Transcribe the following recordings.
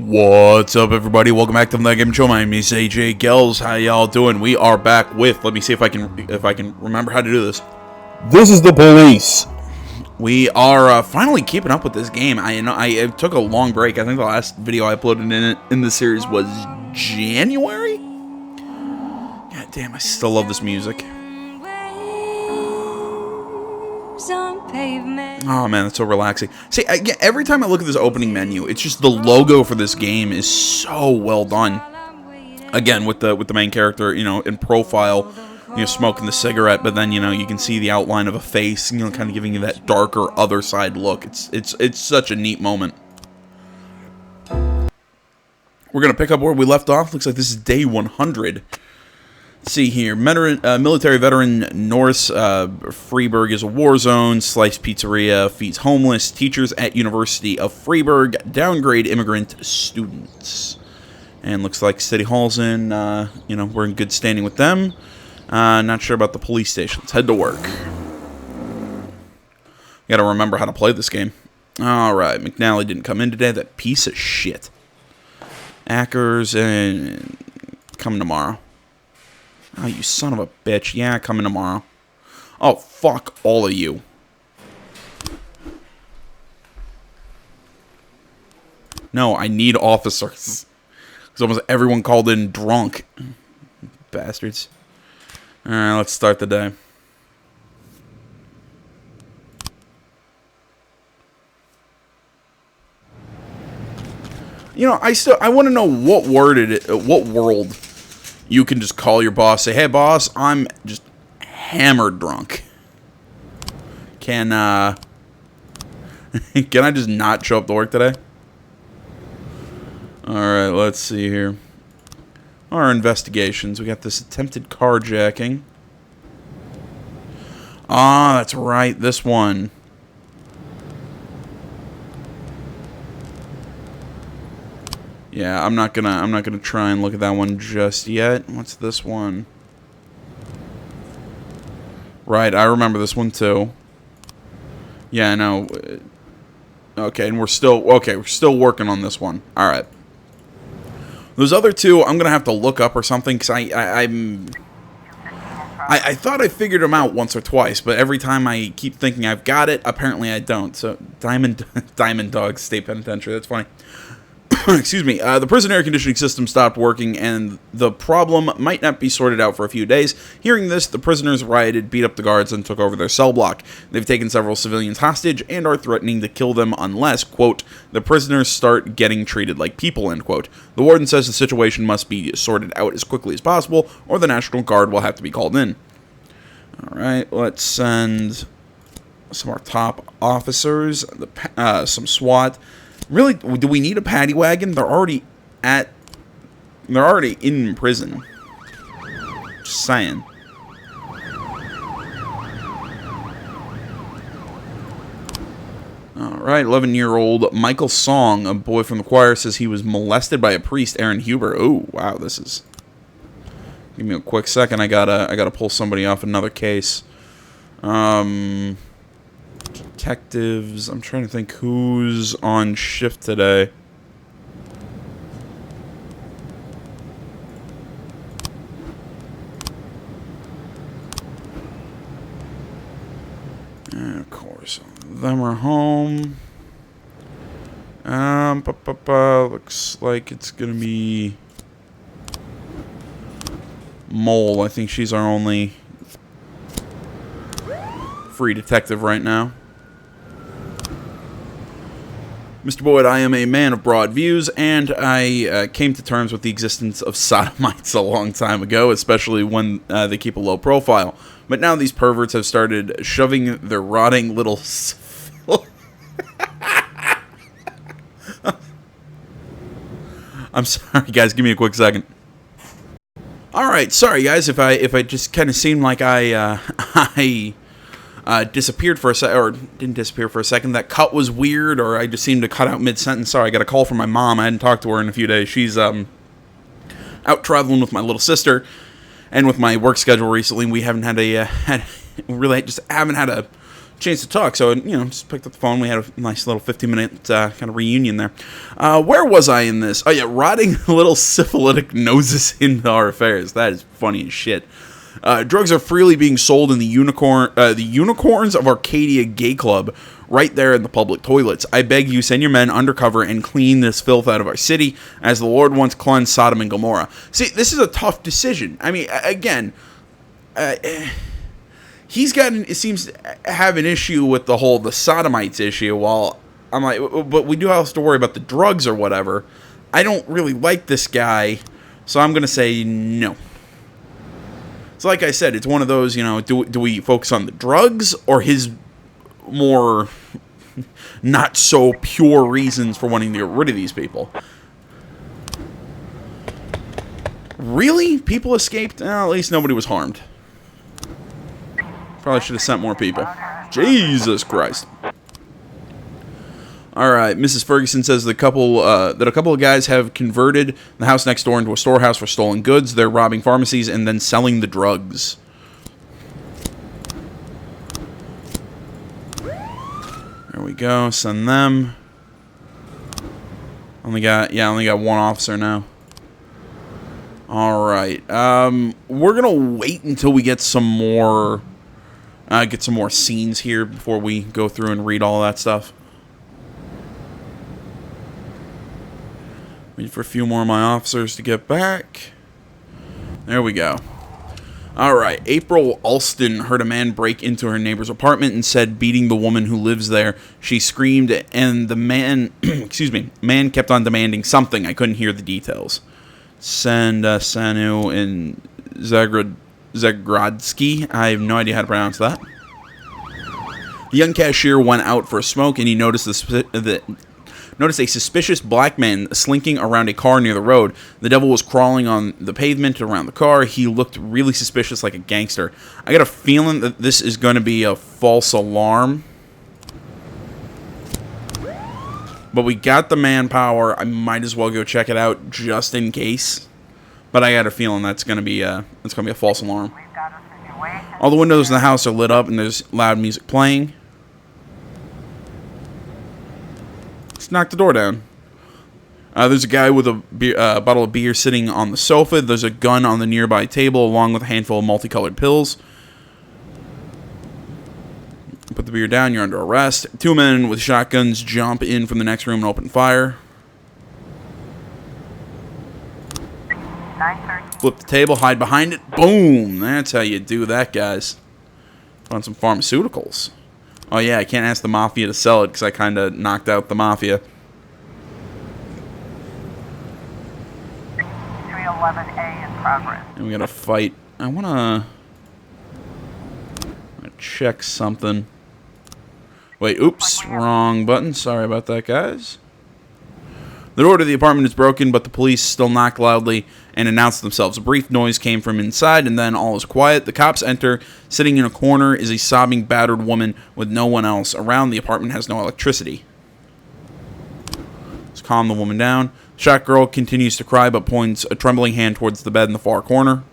What's up, everybody? Welcome back to the Game Show. My name is AJ Gels. How y'all doing? We are back with. Let me see if I can remember how to do this. This is the police. We are finally keeping up with this game. I took a long break. I think the last video I uploaded in the series was January. God damn, I still love this music. Oh man, that's so relaxing. See, every time I look at this opening menu, it's just the logo for this game is so well done. Again, with the main character, in profile, smoking the cigarette, but then you can see the outline of a face, kind of giving you that darker other side look. It's such a neat moment. We're gonna pick up where we left off. Looks like this is day 100. Let's see here, military veteran Norris Freiburg is a war zone. Slice Pizzeria feeds homeless. Teachers at University of Freiburg downgrade immigrant students. And looks like City Hall's in, we're in good standing with them. Not sure about the police station. Let's head to work. Gotta remember how to play this game. Alright, McNally didn't come in today, that piece of shit. Ackers, and come tomorrow. Oh, you son of a bitch. Yeah, coming tomorrow. Oh, fuck all of you. No, I need officers. Because almost everyone called in drunk. Bastards. Alright, let's start the day. I want to know what world you can just call your boss, say, "Hey boss, I'm just hammered drunk. Can I just not show up to work today?" Alright, let's see here. Our investigations. We got this attempted carjacking. Ah, that's right, this one. Yeah, I'm not gonna try and look at that one just yet. What's this one? Right, I remember this one too. Yeah, I know. Okay, and we're still working on this one. All right. Those other two, I'm gonna have to look up or something, because I thought I figured them out once or twice, but every time I keep thinking I've got it, apparently I don't. So Diamond Dog State Penitentiary. That's funny. Excuse me, the prison air conditioning system stopped working, and the problem might not be sorted out for a few days. Hearing this, the prisoners rioted, beat up the guards, and took over their cell block. They've taken several civilians hostage and are threatening to kill them unless, quote, the prisoners start getting treated like people, end quote. The warden says the situation must be sorted out as quickly as possible, or the National Guard will have to be called in. Alright, let's send some of our top officers, some SWAT. Really, do we need a paddy wagon? They're already in prison. Just saying. Alright, 11-year-old Michael Song, a boy from the choir, says he was molested by a priest, Aaron Huber. Oh, wow, this is... Give me a quick second, I gotta pull somebody off another case. Detectives. I'm trying to think who's on shift today. And of course, them are home. Looks like it's gonna be Mole. I think she's our only free detective right now. Mr. Boyd, I am a man of broad views, and I came to terms with the existence of sodomites a long time ago, especially when they keep a low profile. But now these perverts have started shoving their rotting little... I'm sorry, guys. Give me a quick second. Alright, sorry, guys, if I just kind of seemed like I disappeared for a second, or didn't disappear for a second. That cut was weird, or I just seemed to cut out mid-sentence. Sorry, I got a call from my mom. I hadn't talked to her in a few days. She's out traveling with my little sister, and with my work schedule recently, we haven't had a chance to talk. So, just picked up the phone. We had a nice little 15-minute kind of reunion there. Where was I in this? Oh, yeah, rotting little syphilitic noses into our affairs. That is funny as shit. Drugs are freely being sold in the Unicorns of Arcadia Gay Club right there in the public toilets. I beg you, send your men undercover and clean this filth out of our city, as the Lord once cleansed Sodom and Gomorrah. See, this is a tough decision. I mean, again, it seems to have an issue with the Sodomites issue, while I'm like, but we do have to worry about the drugs or whatever. I don't really like this guy, so I'm going to say no. So like I said, it's one of those, do we focus on the drugs or his more not so pure reasons for wanting to get rid of these people? Really? People escaped? At least nobody was harmed. Probably should have sent more people. Jesus Christ. Alright, Mrs. Ferguson says that a couple of guys have converted the house next door into a storehouse for stolen goods. They're robbing pharmacies and then selling the drugs. There we go. Send them. Only got one officer now. Alright. We're gonna wait until we get some more scenes here before we go through and read all that stuff. Wait for a few more of my officers to get back. There we go. Alright, April Alston heard a man break into her neighbor's apartment and said beating the woman who lives there. She screamed and the man, man kept on demanding something. I couldn't hear the details. Send Sanu and Zagrodsky. I have no idea how to pronounce that. The young cashier went out for a smoke and he noticed noticed a suspicious black man slinking around a car near the road. The devil was crawling on the pavement around the car. He looked really suspicious, like a gangster. I got a feeling that this is going to be a false alarm. But we got the manpower. I might as well go check it out just in case. But I got a feeling that's going to be a false alarm. All the windows in the house are lit up and there's loud music playing. Let's knock the door down. There's a guy with a bottle of beer sitting on the sofa. There's a gun on the nearby table along with a handful of multicolored pills. Put the beer down, you're under arrest. Two men with shotguns jump in from the next room and open fire. Flip the table, hide behind it. Boom! That's how you do that, guys. Found some pharmaceuticals. Oh yeah, I can't ask the Mafia to sell it because I kind of knocked out the Mafia. 311A in progress. And we gotta fight. I wanna check something. Wait, oops, wrong button. Sorry about that, guys. The door to the apartment is broken, but the police still knock loudly and announce themselves. A brief noise came from inside, and then all is quiet. The cops enter. Sitting in a corner is a sobbing, battered woman with no one else around. The apartment has no electricity. Let's calm the woman down. Shot girl continues to cry, but points a trembling hand towards the bed in the far corner.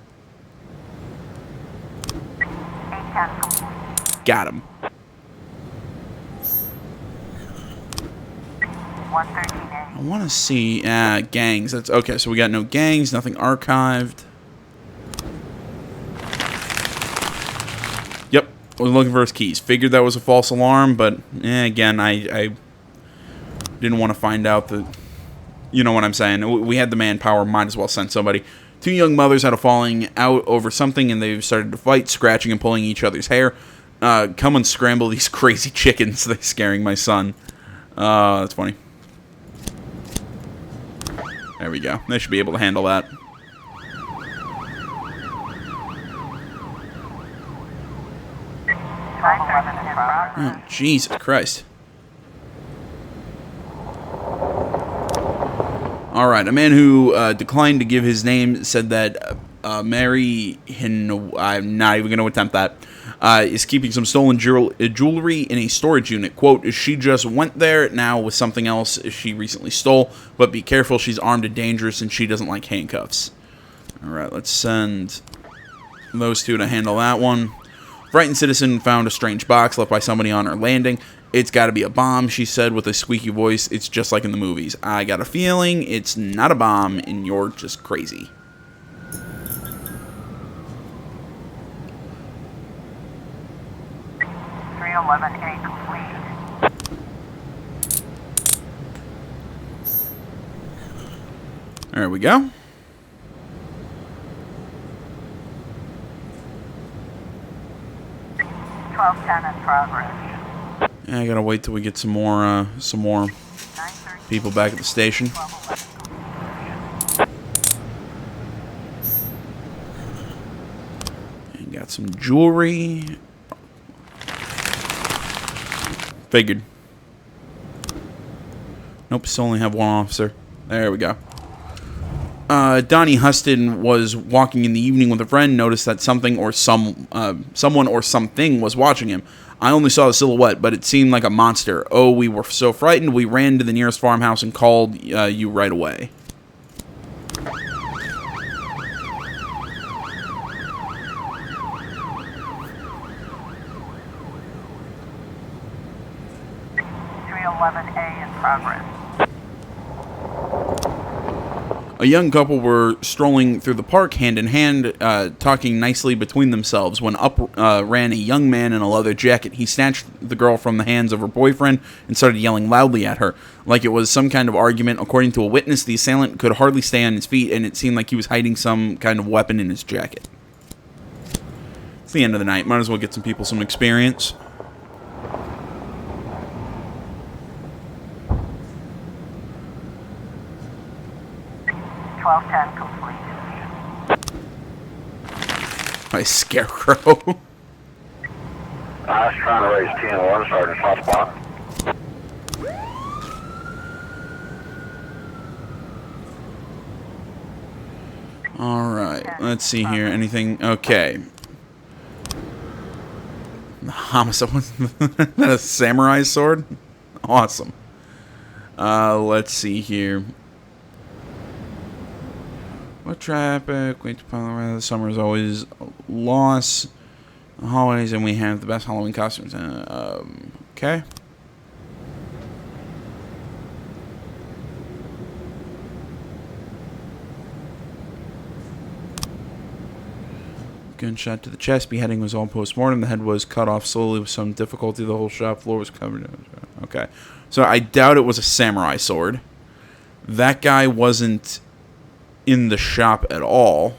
Got him. 113A. I want to see gangs. That's okay. So we got no gangs, nothing archived. Yep, I was looking for his keys. Figured that was a false alarm, but again, I didn't want to find out that. You know what I'm saying? We had the manpower. Might as well send somebody. Two young mothers had a falling out over something, and they started to fight, scratching and pulling each other's hair. Come and scramble these crazy chickens. They're scaring my son. That's funny. There we go. They should be able to handle that. Oh, Jesus Christ. Alright, a man who declined to give his name said that Mary I'm not even going to attempt that, is keeping some stolen jewelry in a storage unit. Quote, she just went there now with something else she recently stole, but be careful, she's armed and dangerous and she doesn't like handcuffs. Alright, let's send those two to handle that one. Frightened citizen found a strange box left by somebody on her landing. It's got to be a bomb, she said with a squeaky voice. It's just like in the movies. I got a feeling it's not a bomb and you're just crazy. A complete. There we go. In progress. I gotta wait till we get some more people back at the station. And got some jewelry. Figured. Nope, still only have one officer. There we go. Donnie Huston was walking in the evening with a friend, noticed that something or someone or something was watching him. I only saw the silhouette, but it seemed like a monster. Oh, we were so frightened, we ran to the nearest farmhouse and called you right away. A in progress. A young couple were strolling through the park hand in hand, talking nicely between themselves when up ran a young man in a leather jacket. He snatched the girl from the hands of her boyfriend and started yelling loudly at her, like it was some kind of argument. According to a witness, the assailant could hardly stay on his feet, and it seemed like he was hiding some kind of weapon in his jacket. It's the end of the night. Might as well get some people some experience. Complete. My scarecrow. I was trying to raise 10-1, Sergeant Hotspot. Alright, let's see here. Anything? Okay. The homicide. Was that a samurai sword? Awesome. Let's see here. What traffic? Wait to follow. The summer is always a loss. The holidays, and we have the best Halloween costumes. Okay. Gunshot to the chest. Beheading was all post-mortem. The head was cut off slowly with some difficulty. The whole shop floor was covered. Okay. So I doubt it was a samurai sword. That guy wasn't in the shop at all.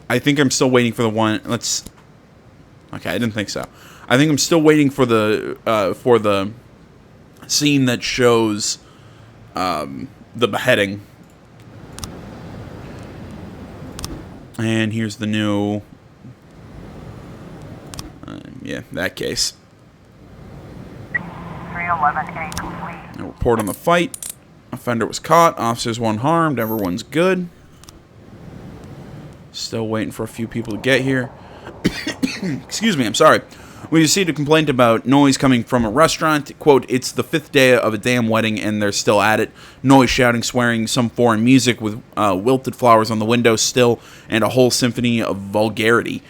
I think I'm still waiting for the one. Okay, I didn't think so. I think I'm still waiting for the scene that shows the beheading. And here's the new. Yeah, that case. 311A complete. A report on the fight. Offender was caught. Officers one harmed. Everyone's good. Still waiting for a few people to get here. Excuse me, I'm sorry. We received a complaint about noise coming from a restaurant. Quote, it's the 5th day of a damn wedding and they're still at it. Noise, shouting, swearing, some foreign music with wilted flowers on the window still, and a whole symphony of vulgarity.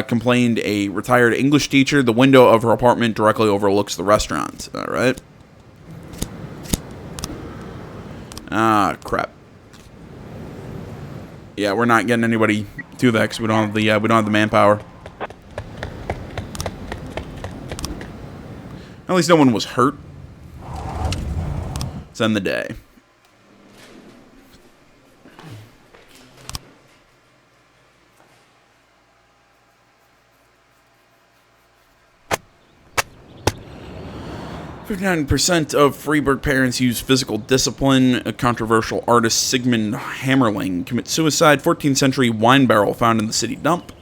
Complained a retired English teacher. The window of her apartment directly overlooks the restaurant. All right. Ah, crap. Yeah, we're not getting anybody to that because we don't have the manpower. At least no one was hurt. Let's end the day. %% of Freiburg parents use physical discipline. A controversial artist, Sigmund Hammerling, commits suicide. 14th century wine barrel found in the city dump.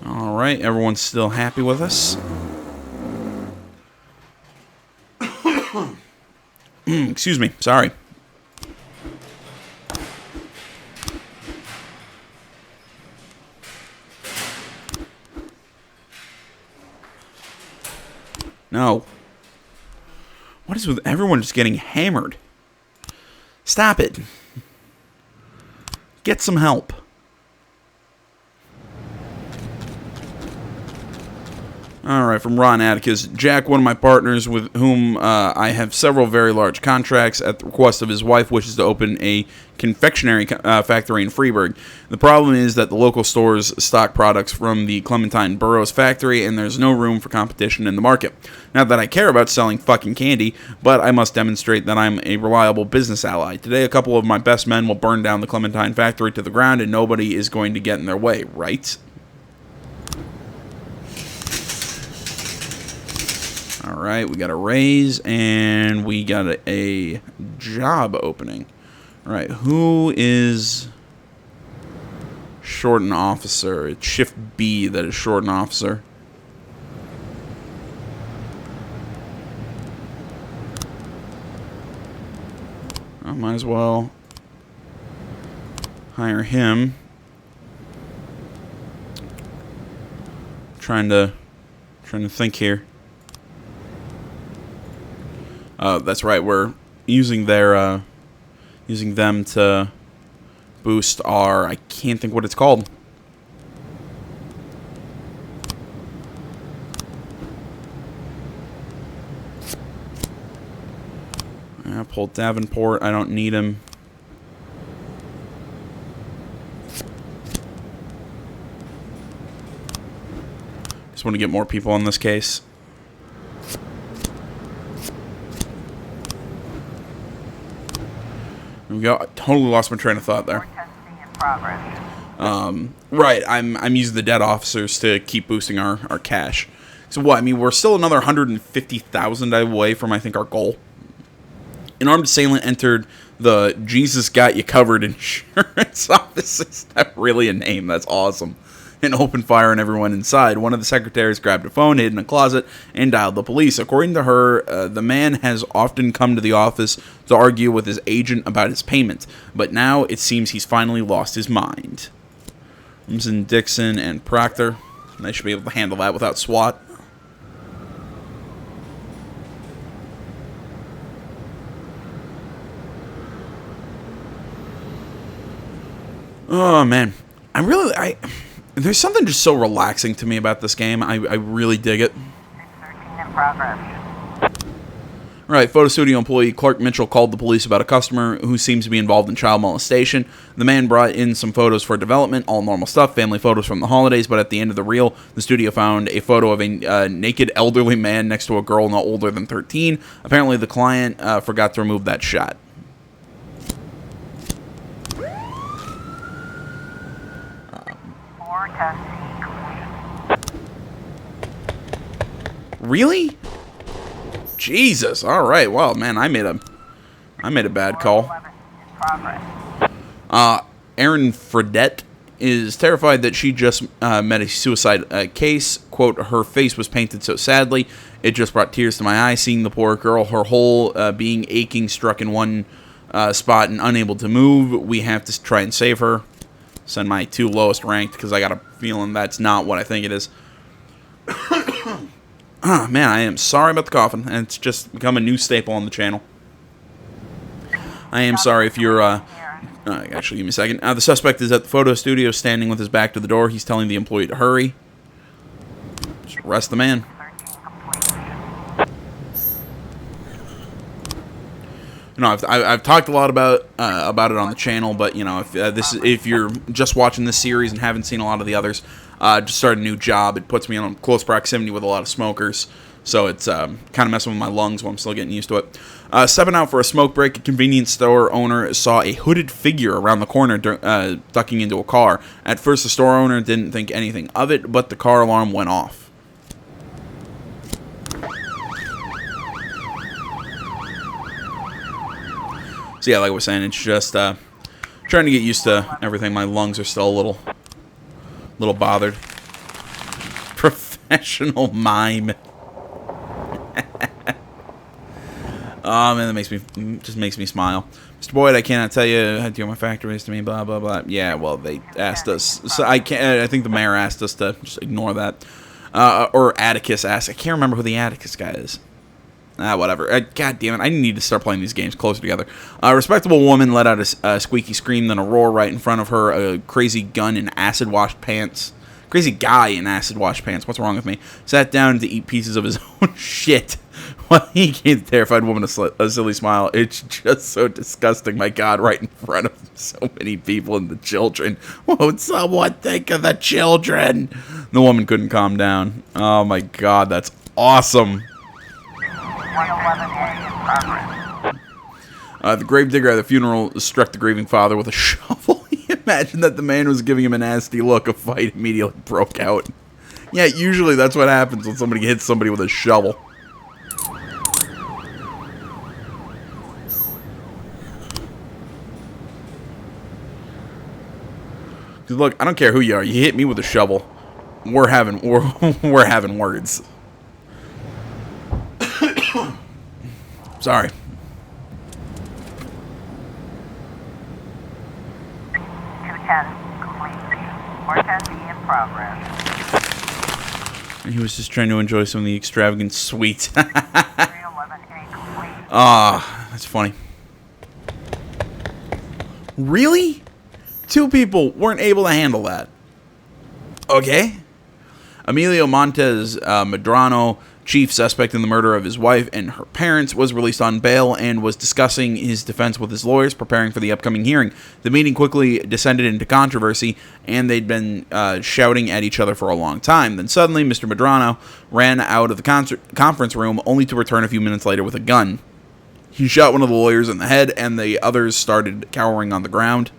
Alright, everyone's still happy with us. Excuse me, sorry. No. What is with everyone just getting hammered? Stop it. Get some help. All right, from Ron Atticus. Jack, one of my partners with whom I have several very large contracts, at the request of his wife, wishes to open a confectionery factory in Freeburg. The problem is that the local stores stock products from the Clementine Burroughs factory, and there's no room for competition in the market. Not that I care about selling fucking candy, but I must demonstrate that I'm a reliable business ally. Today, a couple of my best men will burn down the Clementine factory to the ground, and nobody is going to get in their way, right? All right, we got a raise, and we got a job opening. All right, who is short an officer? It's Shift B that is short an officer. I might as well hire him. Trying to think here. That's right. We're using their using them to boost our. I can't think what it's called. I pulled Davenport. I don't need him. Just want to get more people in this case. There we go. I totally lost my train of thought there. Testing in progress. Right, I'm using the dead officers to keep boosting our cash. So what? I mean, we're still another 150,000 away from, I think, our goal. An armed assailant entered the Jesus Got You Covered insurance office. Is that really a name? That's awesome. And opened fire on everyone inside. One of the secretaries grabbed a phone, hid in a closet, and dialed the police. According to her, the man has often come to the office to argue with his agent about his payment. But now it seems he's finally lost his mind. Williamson, Dixon, and Proctor. They should be able to handle that without SWAT. Oh, man. There's something just so relaxing to me about this game. I really dig it. 613 in progress. All right, photo studio employee Clark Mitchell called the police about a customer who seems to be involved in child molestation. The man brought in some photos for development, all normal stuff, family photos from the holidays, but at the end of the reel, the studio found a photo of a naked elderly man next to a girl no older than 13. Apparently, the client forgot to remove that shot. Testing complete. Really? Jesus. All right. Well, man, I made a bad call. 11 in progress. Erin Fredette is terrified that she just met a suicide case. Quote, her face was painted so sadly, it just brought tears to my eyes. Seeing the poor girl, her whole being aching, struck in one spot and unable to move. We have to try and save her. Send my 2 lowest ranked because I got a feeling that's not what I think it is. Man, I am sorry about the coughing. And it's just become a new staple on the channel. I am sorry if you're... actually, give me a second. The suspect is at the photo studio standing with his back to the door. He's telling the employee to hurry. Just arrest the man. 13 complete. No, I've talked a lot about it on the channel, but you know, if you're just watching this series and haven't seen a lot of the others, just started a new job. It puts me in close proximity with a lot of smokers, so it's kind of messing with my lungs while I'm still getting used to it. Stepping out for a smoke break, a convenience store owner saw a hooded figure around the corner ducking into a car. At first, the store owner didn't think anything of it, but the car alarm went off. So yeah, like I was saying, it's just trying to get used to everything. My lungs are still a little bothered. Professional mime. Oh man, that just makes me smile. Mr. Boyd, I cannot tell you how dear my factory is to me. Blah blah blah. Yeah, well, they asked us. So I can't. I think the mayor asked us to just ignore that. Or Atticus asked. I can't remember who the Atticus guy is. Whatever. God damn it. I need to start playing these games closer together. A respectable woman let out a squeaky scream, then a roar right in front of her. A crazy gun in acid-washed pants Crazy guy in acid wash pants. What's wrong with me? Sat down to eat pieces of his own shit. While he gave the terrified woman a silly smile. It's just so disgusting. My God, right in front of so many people and the children. Won't someone think of the children? The woman couldn't calm down. Oh my God, that's awesome. 311A in progress. The gravedigger at the funeral struck the grieving father with a shovel. Imagine that the man was giving him a nasty look. A fight immediately broke out. Yeah, usually that's what happens when somebody hits somebody with a shovel. Look, I don't care who you are. You hit me with a shovel, we're having words. Sorry. 210 complete. 410B in progress. And he was just trying to enjoy some of the extravagant sweets. 311A complete. Ah, that's funny. Really? 2 people weren't able to handle that. Okay. Emilio Montes Medrano, chief suspect in the murder of his wife and her parents, was released on bail and was discussing his defense with his lawyers, preparing for the upcoming hearing. The meeting quickly descended into controversy, and they'd been shouting at each other for a long time. Then suddenly, Mr. Medrano ran out of the conference room, only to return a few minutes later with a gun. He shot one of the lawyers in the head, and the others started cowering on the ground.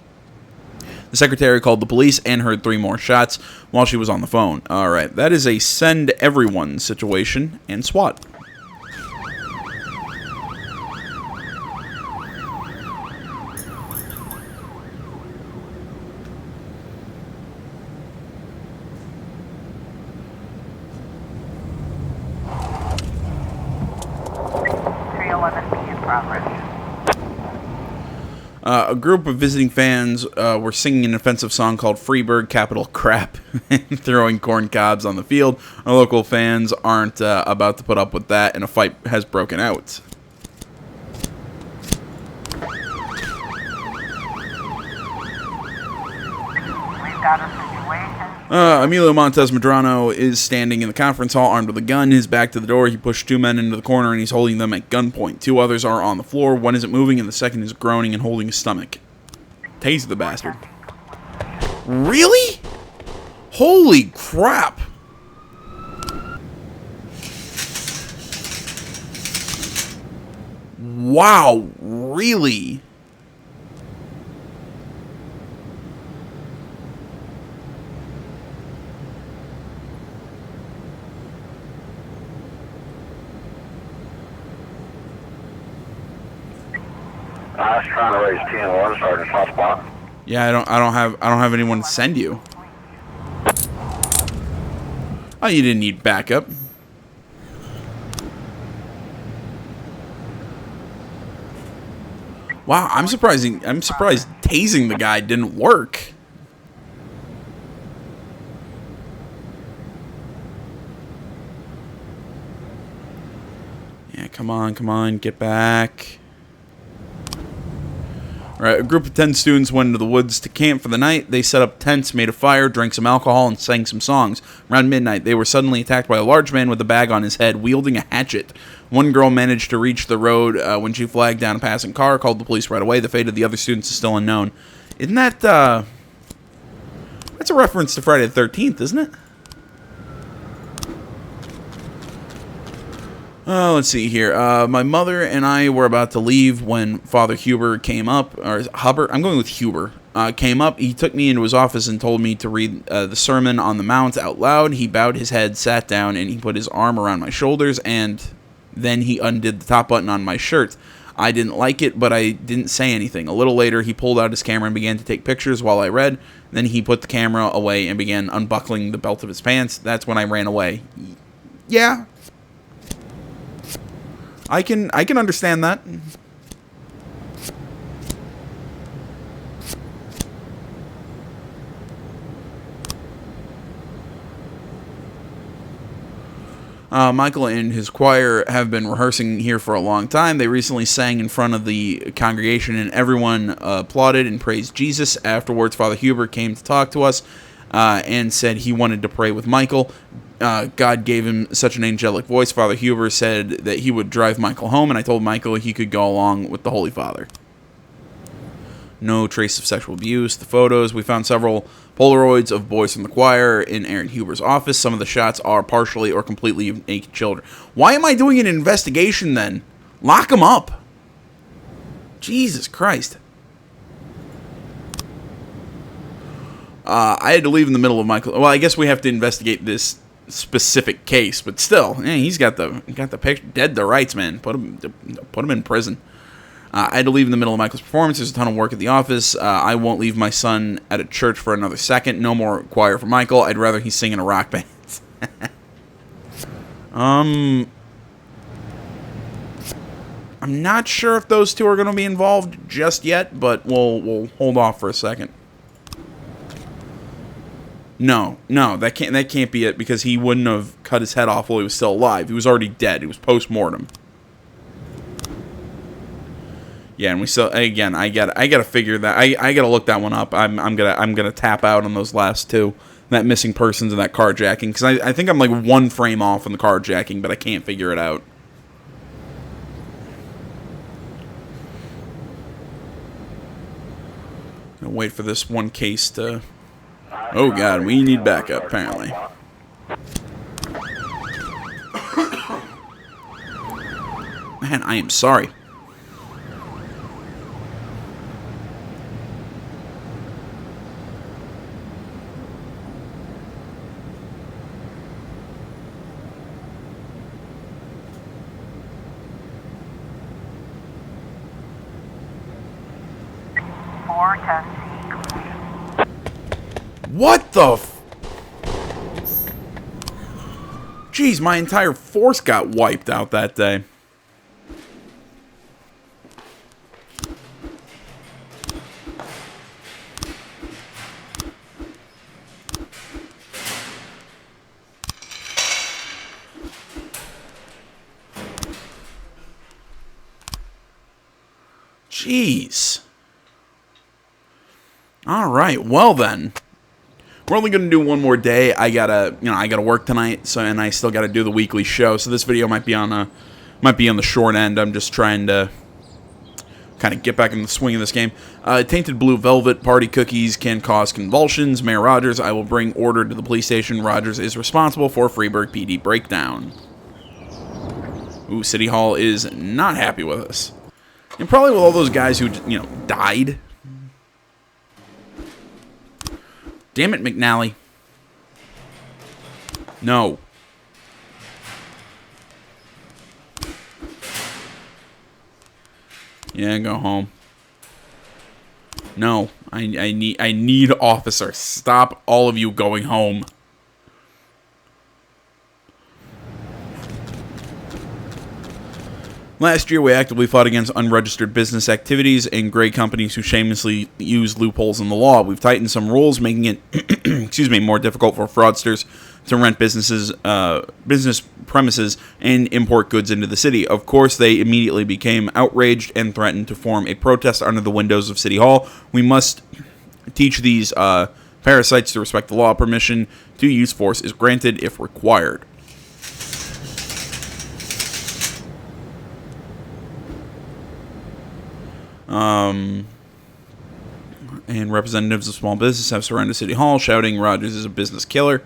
The secretary called the police and heard 3 more shots while she was on the phone. Alright, that is a send everyone situation and SWAT. in progress. A group of visiting fans were singing an offensive song called Freeburg, capital crap, and throwing corn cobs on the field. Our local fans aren't about to put up with that, and a fight has broken out. We've got a situation. Emilio Montes Medrano is standing in the conference hall armed with a gun. His back to the door. He pushed 2 men into the corner and he's holding them at gunpoint. 2 others are on the floor. One isn't moving and the second is groaning and holding his stomach. Tase the bastard. Really? Holy crap. Wow, really? I was trying to raise 10-1, Sergeant Hotspot. Yeah, I don't have anyone to send you. Oh, you didn't need backup. Wow, I'm surprised tasing the guy didn't work. Yeah, come on, get back. Right, a group of 10 students went into the woods to camp for the night. They set up tents, made a fire, drank some alcohol, and sang some songs. Around midnight, they were suddenly attacked by a large man with a bag on his head, wielding a hatchet. One girl managed to reach the road when she flagged down a passing car, called the police right away. The fate of the other students is still unknown. Isn't that, that's a reference to Friday the 13th, isn't it? Let's see here. My mother and I were about to leave when Father Huber came up, or Hubbard. I'm going with Huber. Came up. He took me into his office and told me to read the Sermon on the Mount out loud. He bowed his head, sat down, and he put his arm around my shoulders, and then he undid the top button on my shirt. I didn't like it, but I didn't say anything. A little later, he pulled out his camera and began to take pictures while I read. Then he put the camera away and began unbuckling the belt of his pants. That's when I ran away. Yeah. I can understand that. Michael and his choir have been rehearsing here for a long time. They recently sang in front of the congregation and everyone applauded and praised Jesus. Afterwards, Father Huber came to talk to us. and said he wanted to pray with Michael. God gave him such an angelic voice. Father Huber said that he would drive Michael home, and I told Michael he could go along with the Holy Father. No trace of sexual abuse. The photos, we found several Polaroids of boys from the choir in Aaron Huber's office. Some of the shots are partially or completely naked children. Why am I doing an investigation then? Lock him up. Jesus Christ. I had to leave in the middle of Michael. Well, I guess we have to investigate this specific case, but still, he's got the picture. Dead to rights, man. Put him in prison. I had to leave in the middle of Michael's performance. There's a ton of work at the office. I won't leave my son at a church for another second. No more choir for Michael. I'd rather he sing in a rock band. I'm not sure if those two are going to be involved just yet, but we'll hold off for a second. No, that can't be it, because he wouldn't have cut his head off while he was still alive. He was already dead. He was post-mortem. Yeah, and we still, again, I gotta figure that. I gotta look that one up. I'm gonna tap out on those last two, that missing persons and that carjacking, because I think I'm like one frame off on the carjacking, but I can't figure it out. Gonna wait for this one case to. Oh God, we need backup apparently. Man, I am sorry. What the Jeez, my entire force got wiped out that day. Jeez. All right, well then. We're only going to do one more day. I gotta work tonight, and I still got to do the weekly show. So this video might be on the short end. I'm just trying to kind of get back in the swing of this game. Tainted Blue Velvet party cookies can cause convulsions. Mayor Rogers, I will bring order to the police station. Rogers is responsible for Freeburg PD breakdown. Ooh, City Hall is not happy with us, and probably with all those guys who died. Damn it, McNally. No. Yeah, go home. No, I need officer. Stop all of you going home. Last year, we actively fought against unregistered business activities and gray companies who shamelessly use loopholes in the law. We've tightened some rules, making it more difficult for fraudsters to rent business premises and import goods into the city. Of course, they immediately became outraged and threatened to form a protest under the windows of City Hall. We must teach these parasites to respect the law. Permission to use force is granted if required. And representatives of small business have surrounded City Hall, shouting Rogers is a business killer.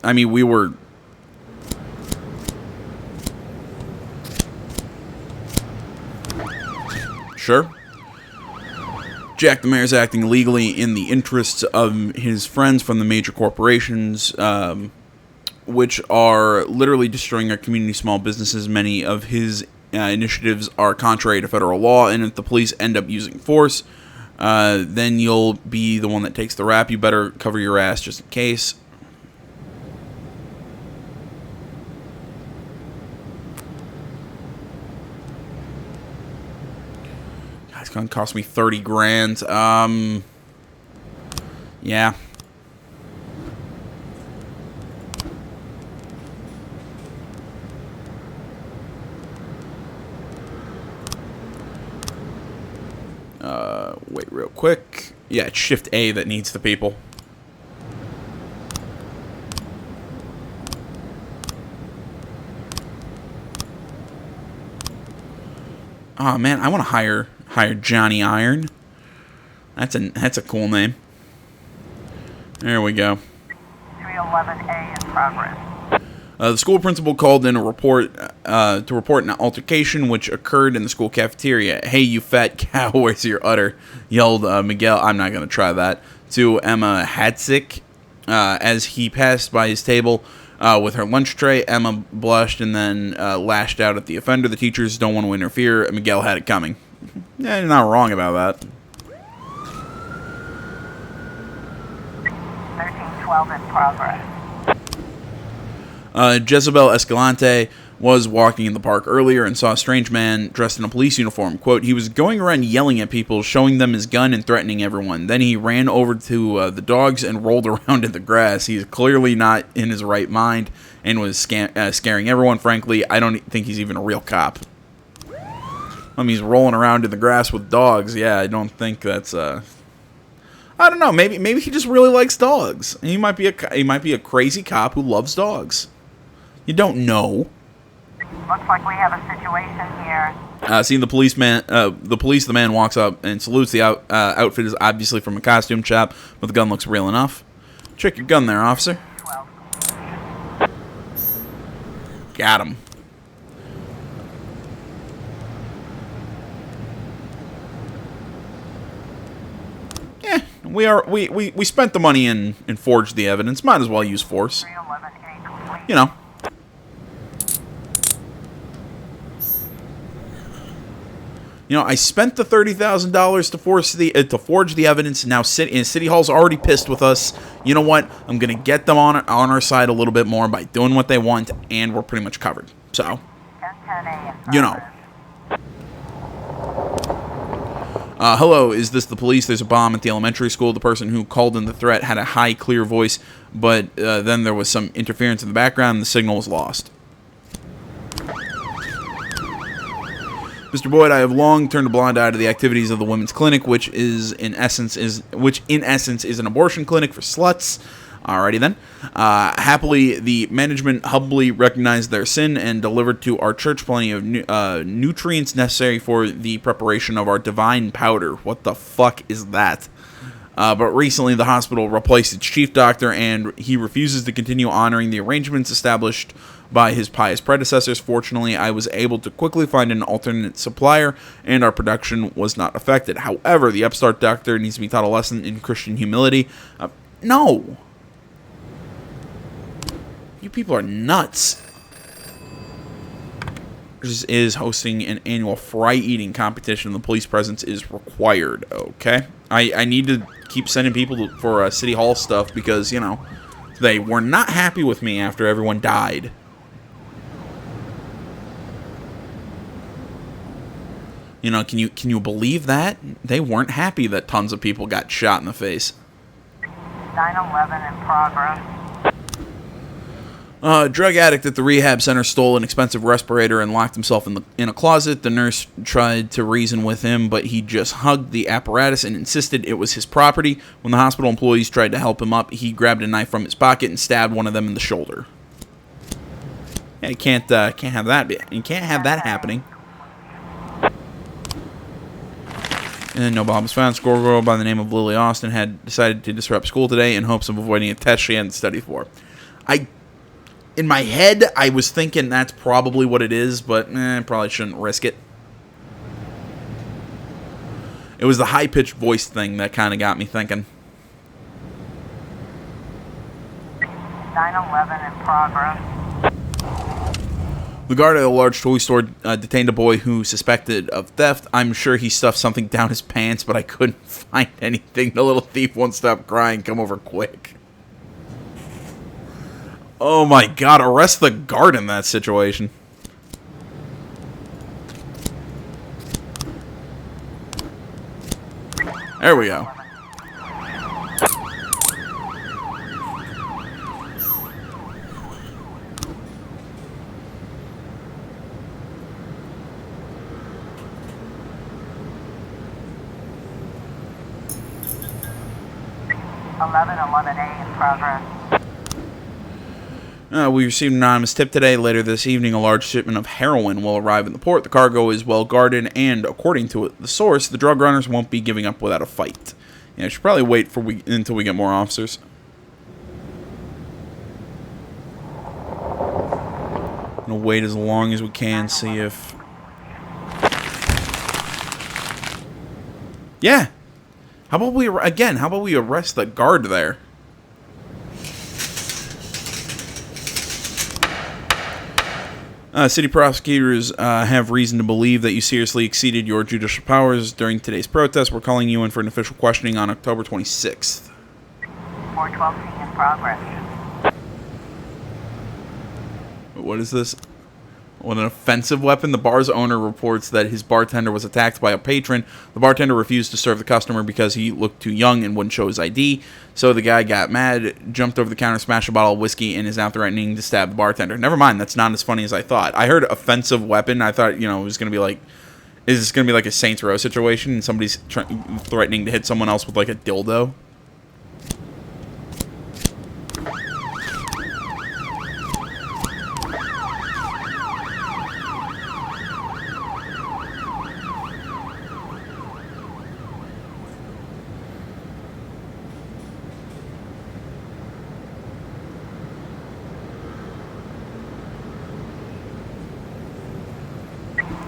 I mean, we were... Sure. Jack the Mayor's acting illegally in the interests of his friends from the major corporations, which are literally destroying our community small businesses. Many of his initiatives are contrary to federal law, and if the police end up using force, then you'll be the one that takes the rap. You better cover your ass just in case. God, it's gonna cost me 30 grand. Yeah. Wait real quick. Yeah, it's Shift A that needs the people. Oh man, I want to hire Johnny Iron. That's a cool name. There we go. 311A in progress. The school principal called in a report to report an altercation which occurred in the school cafeteria. "Hey, you fat cow, where's your udder?" yelled Miguel. I'm not going to try that. To Emma Hatzik as he passed by his table with her lunch tray. Emma blushed and then lashed out at the offender. The teachers don't want to interfere. Miguel had it coming. Yeah, you're not wrong about that. 1312 in progress. Jezebel Escalante was walking in the park earlier and saw a strange man dressed in a police uniform. Quote, "He was going around yelling at people, showing them his gun and threatening everyone. Then he ran over to the dogs and rolled around in the grass. He's clearly not in his right mind and was scaring everyone. Frankly, I don't think he's even a real cop." I mean, he's rolling around in the grass with dogs. Yeah, I don't think that's I don't know. Maybe he just really likes dogs. He might be a crazy cop who loves dogs. You don't know. Looks like we have a situation here. Seeing the the man walks up and salutes. The outfit is obviously from a costume shop, but the gun looks real enough. Check your gun there, officer. 12. Got him. Yeah, we spent the money and forged the evidence. Might as well use force. 311A complete. You know. I spent the $30,000 to forge the evidence. Now, City Hall's already pissed with us. You know what? I'm gonna get them on our side a little bit more by doing what they want, and we're pretty much covered. So, 1010A in you know. progress. Hello, is this the police? There's a bomb at the elementary school. The person who called in the threat had a high, clear voice, but then there was some interference in the background, and the signal was lost. Mr. Boyd, I have long turned a blind eye to the activities of the women's clinic, which in essence is an abortion clinic for sluts. Alrighty then. Happily, the management humbly recognized their sin and delivered to our church plenty of nutrients necessary for the preparation of our divine powder. What the fuck is that? But recently, the hospital replaced its chief doctor, and he refuses to continue honoring the arrangements established by his pious predecessors. Fortunately, I was able to quickly find an alternate supplier, and our production was not affected. However, the upstart doctor needs to be taught a lesson in Christian humility. No. You people are nuts. Is hosting an annual fry eating competition. The police presence is required. Okay, I need to keep sending people for City Hall stuff because they were not happy with me after everyone died. Can you believe that? They weren't happy that tons of people got shot in the face. 911 in progress. Drug addict at the rehab center stole an expensive respirator and locked himself in a closet. The nurse tried to reason with him, but he just hugged the apparatus and insisted it was his property. When the hospital employees tried to help him up, he grabbed a knife from his pocket and stabbed one of them in the shoulder. Yeah, you can't have that. You can't have that happening. And no bomb was found. Score girl by the name of Lily Austin had decided to disrupt school today in hopes of avoiding a test she hadn't studied for. In my head, I was thinking that's probably what it is, but probably shouldn't risk it. It was the high-pitched voice thing that kind of got me thinking. 911 in progress. The guard at a large toy store detained a boy who suspected of theft. I'm sure he stuffed something down his pants, but I couldn't find anything. The little thief won't stop crying. Come over quick. Oh my god, arrest the guard in that situation. There we go. We received an anonymous tip today. Later this evening, a large shipment of heroin will arrive in the port. The cargo is well guarded, and according to the source, the drug runners won't be giving up without a fight. Yeah, I should probably wait until we get more officers. I'm gonna wait as long as we can, see if... Yeah! How about we arrest the guard there? City prosecutors have reason to believe that you seriously exceeded your judicial powers during today's protest. We're calling you in for an official questioning on October 26th. 412 in progress. What is this? What, an offensive weapon? The bar's owner reports that his bartender was attacked by a patron. The bartender refused to serve the customer because he looked too young and wouldn't show his ID. So the guy got mad, jumped over the counter, smashed a bottle of whiskey, and is now threatening to stab the bartender. Never mind, that's not as funny as I thought. I heard offensive weapon. I thought, it was going to be like, is this going to be like a Saints Row situation and somebody's threatening to hit someone else with like a dildo?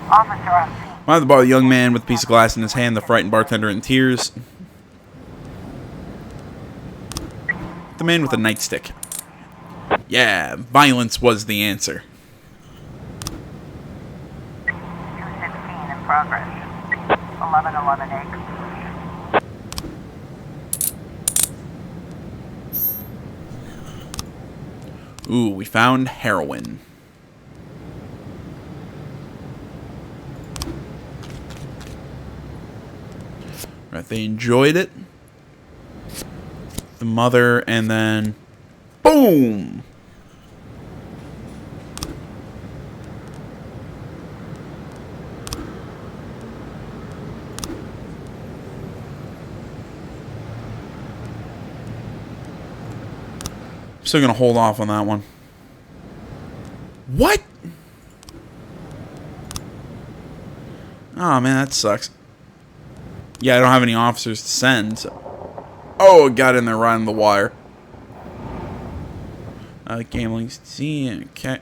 Officer on scene. Behind the bar, the young man with a piece of glass in his hand, the frightened bartender in tears. The man with a nightstick. Yeah, violence was the answer. 216 in progress. 1111A completion. Ooh, we found heroin. Right, they enjoyed it. The mother, and then... Boom! Still gonna hold off on that one. What? Oh man, that sucks. Yeah, I don't have any officers to send. So. Oh, it got in there right on the wire. Gambling scene. Okay.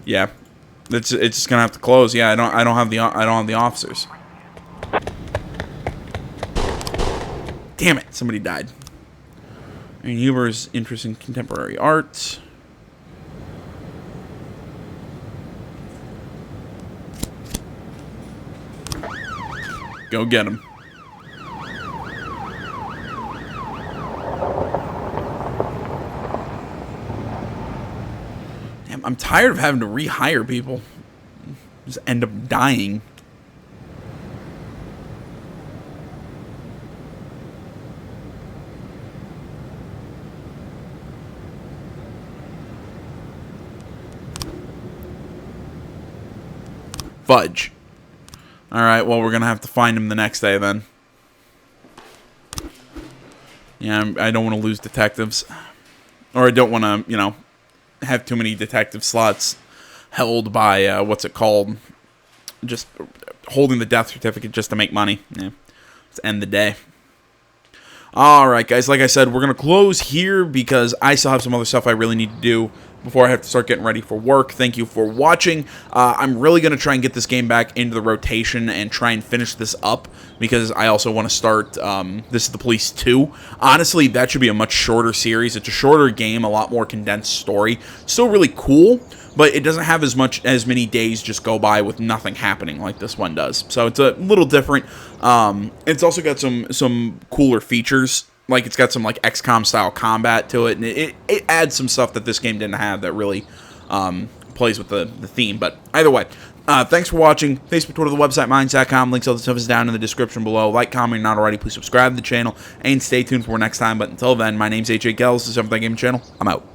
Yeah, it's just gonna have to close. Yeah, I don't have the officers. Damn it! Somebody died. And Huber's interest in contemporary art. Go get him. Damn, I'm tired of having to rehire people. Just end up dying. Fudge. Alright, well, we're going to have to find him the next day, then. Yeah, I don't want to lose detectives. Or I don't want to, have too many detective slots held by, what's it called? Just holding the death certificate just to make money. Yeah, let's end the day. Alright, guys, like I said, we're going to close here because I still have some other stuff I really need to do before I have to start getting ready for work. Thank you for watching. I'm really going to try and get this game back into the rotation and try and finish this up because I also want to start This is the Police 2. Honestly, that should be a much shorter series. It's a shorter game, a lot more condensed story. Still really cool, but it doesn't have as many days just go by with nothing happening like this one does. So it's a little different. It's also got some cooler features. Like, it's got some, like, XCOM style combat to it, and it adds some stuff that this game didn't have that really plays with the theme. But either way, thanks for watching. Facebook, Twitter, the website, Minds.com. Links, all the stuff is down in the description below. Like, comment, not already, please subscribe to the channel, and stay tuned for next time. But until then, my name's AJ Kells. This is Everything Gaming Channel. I'm out.